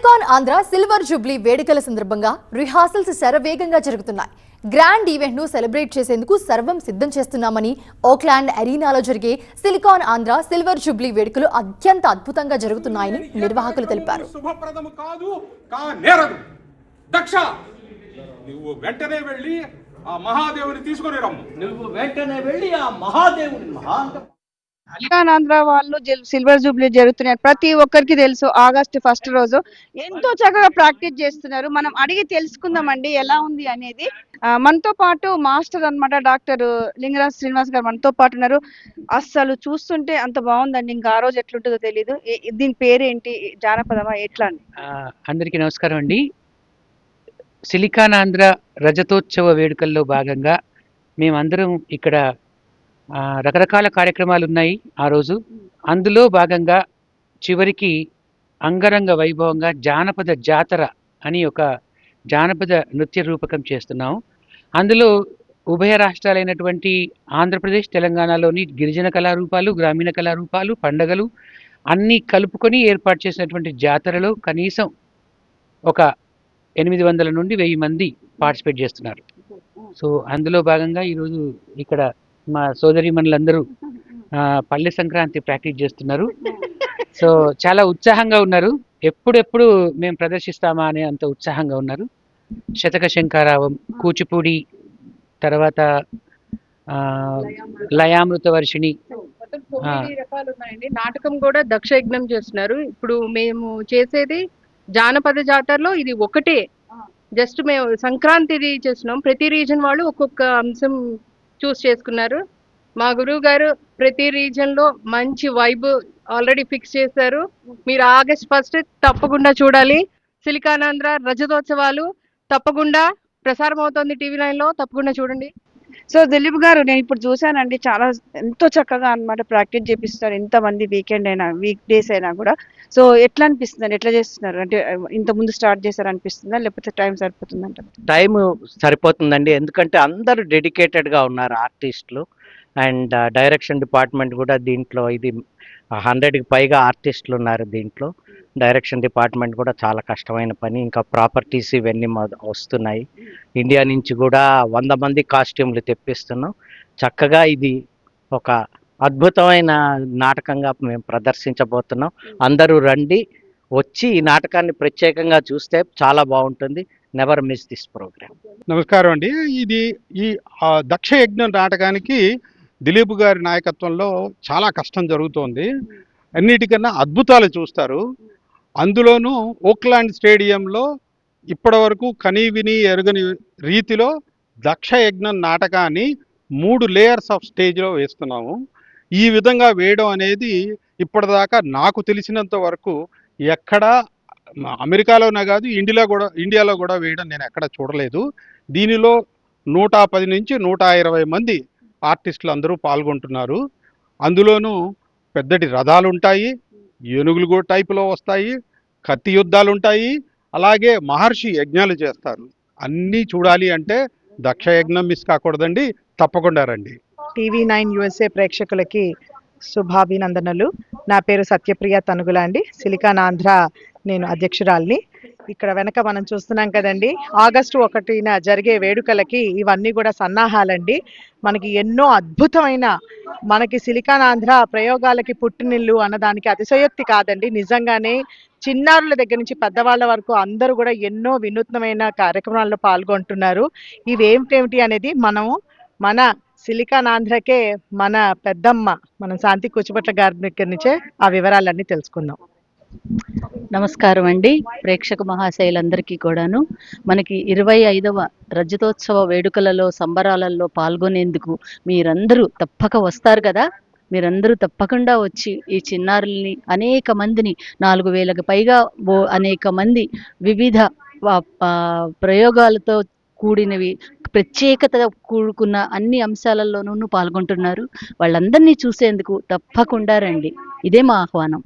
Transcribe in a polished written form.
Silicon Andhra silver Jubilee వేడుకల సందర్భంగా rehearsals శరవేగంగా జరుగుతున్నాయి. గ్రాండ్ ఈవెంట్ ను సెలబ్రేట్ చేసేందుకు సర్వం సిద్ధం చేస్తున్నామని ఓక్లాండ్ అరీనాలో జరిగే సిలికాన్ ఆంధ్ర సిల్వర్ జూబ్లీ వేడుకలు అత్యంత అద్భుతంగా జరుగుతున్నాయని నిర్వాహకులు తెలిపారు. సిలికాన్ ఆంధ్ర వాళ్ళు సిల్వర్ జూబ్లీ జరుగుతున్నారు. ప్రతి ఒక్కరికి తెలుసు. ఆగస్టు 1 రోజు ఎంతో చక్కగా ప్రాక్టీస్ చేస్తున్నారు. మనం అడిగి తెలుసుకుందామండి ఎలా ఉంది అనేది. మనతో పాటు మాస్టర్ అన్నమాట డాక్టర్ లింగరాజ్ శ్రీనివాస్ గారు మనతో పాటు ఉన్నారు. అస్సలు చూస్తుంటే అంత బాగుందండి. ఇంకా ఆ రోజు ఎట్లుంటుందో తెలియదు. దీని పేరేంటి? జానపదమా ఎట్లా అండి? అందరికీ నమస్కారం అండి. సిలికాన్ ఆంధ్ర రజతోత్సవ వేడుకల్లో భాగంగా మేమందరం ఇక్కడ రకరకాల కార్యక్రమాలు ఉన్నాయి ఆ రోజు. అందులో భాగంగా చివరికి అంగరంగ వైభవంగా జానపద జాతర అని ఒక జానపద నృత్య రూపకం చేస్తున్నాము. అందులో ఉభయ రాష్ట్రాలైనటువంటి ఆంధ్రప్రదేశ్, తెలంగాణలోని గిరిజన కళారూపాలు, గ్రామీణ కళారూపాలు, పండగలు అన్నీ కలుపుకొని ఏర్పాటు చేసినటువంటి జాతరలో కనీసం ఒక 800 నుండి 1000 మంది పార్టిసిపేట్ చేస్తున్నారు. సో అందులో భాగంగా ఈరోజు ఇక్కడ మా సోదరీమణులందరూ పల్లె సంక్రాంతి ప్రాక్టీస్ చేస్తున్నారు. సో చాలా ఉత్సాహంగా ఉన్నారు. ఎప్పుడెప్పుడు మేము ప్రదర్శిస్తామా అనే అంత ఉత్సాహంగా ఉన్నారు. శతక శంఖారావం, కూచిపూడి, తర్వాత లయామృత వర్షిణి, రకాలు ఉన్నాయండి. నాటకం కూడా దక్ష యజ్ఞం చేస్తున్నారు. ఇప్పుడు మేము చేసేది జానపద జాతరలో ఇది ఒకటే. జస్ట్ మేము సంక్రాంతిది చేస్తున్నాం. ప్రతి రీజన్ వాళ్ళు ఒక్కొక్క అంశం చూస్ చేసుకున్నారు. మా గురువు గారు ప్రతి రీజన్ లో మంచి వైబ్ ఆల్రెడీ ఫిక్స్ చేశారు. మీరు ఆగస్ట్ 1 తప్పకుండా చూడాలి. సిలికాన్ ఆంధ్ర రజతోత్సవాలు తప్పకుండా ప్రసారం అవుతుంది టీవీ9 లో. తప్పకుండా చూడండి. సో దిలీప్ గారు, నేను ఇప్పుడు చూసానండి, చాలా ఎంతో చక్కగా అన్నమాట ప్రాక్టీస్ చేపిస్తారు. ఎంతమంది వీకెండ్ అయినా వీక్ డేస్ అయినా కూడా. సో ఎట్లా అనిపిస్తుంది? ఎట్లా చేస్తున్నారు? అంటే ఇంత ముందు స్టార్ట్ చేశారు అనిపిస్తుందా, లేకపోతే టైం సరిపోతుందంట? టైం సరిపోతుందండి. ఎందుకంటే అందరూ డెడికేటెడ్గా ఉన్నారు ఆర్టిస్టులు. అండ్ డైరెక్షన్ డిపార్ట్మెంట్ కూడా దీంట్లో, ఇది 100కి పైగా ఆర్టిస్టులు ఉన్నారు దీంట్లో. డైరెక్షన్ డిపార్ట్మెంట్ కూడా చాలా కష్టమైన పని. ఇంకా ప్రాపర్టీస్ ఇవన్నీ వస్తున్నాయి. ఇండియా నుంచి కూడా 100 మంది కాస్ట్యూమ్లు తెప్పిస్తున్నాం. చక్కగా ఇది ఒక అద్భుతమైన నాటకంగా మేము ప్రదర్శించబోతున్నాం. అందరూ రండి, వచ్చి ఈ నాటకాన్ని ప్రత్యేకంగా చూస్తే చాలా బాగుంటుంది. Never miss this programme. నమస్కారం అండి. ఇది ఈ దక్ష యజ్ఞం నాటకానికి దిలీప్ గారి నాయకత్వంలో చాలా కష్టం జరుగుతోంది. అన్నిటికన్నా అద్భుతాలు చూస్తారు. అందులోనూ ఓక్లాండ్ స్టేడియంలో ఇప్పటి వరకు కనీ విని ఎరుగని రీతిలో దక్ష యజ్ఞం నాటకాన్ని 3 లేయర్స్ ఆఫ్ స్టేజ్లో వేస్తున్నాము. ఈ విధంగా వేయడం అనేది ఇప్పటిదాకా నాకు తెలిసినంత వరకు ఎక్కడా, అమెరికాలోనే కాదు ఇండియాలో కూడా వేయడం నేను ఎక్కడ చూడలేదు. దీనిలో 110 నుంచి 120 మంది ఆర్టిస్టులు అందరూ పాల్గొంటున్నారు. అందులోనూ పెద్దటి రథాలు ఉంటాయి, ఏనుగులు కూడా టైపులో వస్తాయి, కత్తి యుద్ధాలు ఉంటాయి, అలాగే మహర్షి యజ్ఞాలు చేస్తారు. అన్నీ చూడాలి అంటే దక్ష యజ్ఞం మిస్ కాకూడదండి. తప్పకుండా రండి. టీవీ9 USA ప్రేక్షకులకి శుభాభినందనలు. నా పేరు సత్యప్రియ తనుగుల అండి. సిలికాన్ ఆంధ్ర నేను అధ్యక్షురాల్ని. ఇక్కడ వెనక మనం చూస్తున్నాం కదండి, ఆగస్టు 1న జరిగే వేడుకలకి ఇవన్నీ కూడా సన్నాహాలండి. మనకి ఎన్నో అద్భుతమైన, మనకి సిలికాన్ ఆంధ్ర ప్రయోగాలకి పుట్టినిల్లు అన్నదానికి అతిశయోక్తి కాదండి. నిజంగానే చిన్నారుల దగ్గర నుంచి పెద్దవాళ్ళ వరకు అందరూ కూడా ఎన్నో వినూత్నమైన కార్యక్రమాల్లో పాల్గొంటున్నారు. ఇవేమిటేమిటి అనేది మనము మన సిలికాన్ ఆంధ్రకే మన పెద్దమ్మ, మన శాంతి కూచిపట్ల గారి దగ్గర నుంచే ఆ వివరాలన్నీ తెలుసుకుందాం. నమస్కారం అండి ప్రేక్షక మహాశయులందరికీ కూడాను. మనకి 25వ రజతోత్సవ వేడుకలలో సంబరాలలో పాల్గొనేందుకు మీరందరూ తప్పక వస్తారు కదా. మీరందరూ తప్పకుండా వచ్చి ఈ చిన్నారుల్ని, అనేక మందిని, 4000కి పైగా అనేక మంది వివిధ ప్రయోగాలతో కూడినవి, ప్రత్యేకత కూడుకున్న అన్ని అంశాలలోనూ పాల్గొంటున్నారు. వాళ్ళందరినీ చూసేందుకు తప్పకుండా రండి. ఇదే మా ఆహ్వానం.